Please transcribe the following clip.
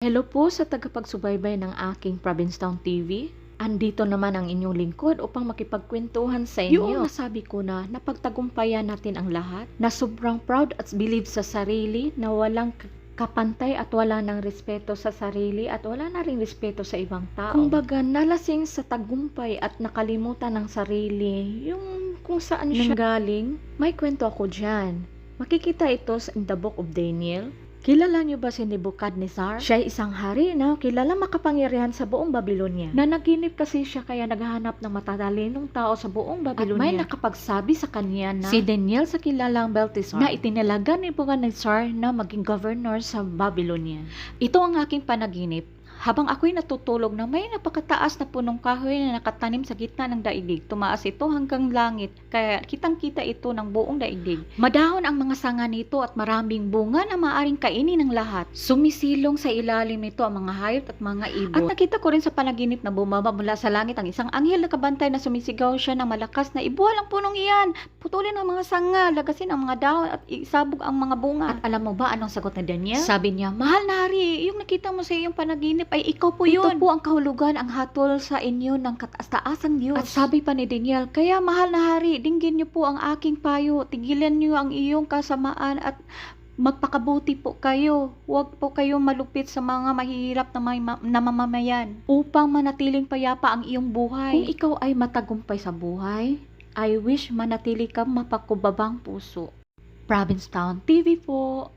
Hello po sa tagapagsubaybay ng aking Provincetown TV. Andito naman ang inyong lingkod upang makipagkwentuhan sa inyo. Yung nasabi ko na napagtagumpayan natin ang lahat, na sobrang proud at believe sa sarili, na walang kapantay at wala ng respeto sa sarili at wala na ring respeto sa ibang tao. Kumbaga, nalasing sa tagumpay at nakalimutan ng sarili, yung kung saan siya galing. May kwento ako dyan. Makikita ito in the book of Daniel. Kilala niyo ba si Nebuchadnezzar? Siya ay isang hari na kilala makapangyarihan sa buong Babylonia. Nanaginip kasi siya kaya naghahanap ng matatalinong tao sa buong Babylonia. At may nakapagsabi sa kanya na si Daniel sa kilalang Belteshazzar na itinalaga ni Nebuchadnezzar na maging governor sa Babylonia. Ito ang aking panaginip. Habang ako'y natutulog na may napakataas na punong kahoy na nakatanim sa gitna ng daigdig. Tumaas ito hanggang langit, kaya kitang-kita ito ng buong daigdig. Madahon ang mga sanga nito at maraming bunga na maaaring kainin ng lahat. Sumisilong sa ilalim nito ang mga hayop at mga ibon. At nakita ko rin sa panaginip na bumaba mula sa langit ang isang anghel na kabantay na sumisigaw siya ng malakas na ibuhal ang punong iyan, putulin ang mga sanga, lagasin ang mga dahon at isabog ang mga bunga. At alam mo ba anong sagot ni Daniel? Sabi niya, mahal na hari, yung nakita mo sa iyong panaginip ay ikaw po yun. Ito po ang kahulugan, ang hatol sa inyo ng kataas-taasang Diyos. At sabi pa ni Daniel, kaya mahal na hari, dinggin niyo po ang aking payo, tigilan niyo ang iyong kasamaan at magpakabuti po kayo. Huwag po kayong malupit sa mga mahihirap na mamamayan upang manatiling payapa ang iyong buhay. Kung ikaw ay matagumpay sa buhay, I wish manatili kang mapakubabang puso. Provincetown TV po.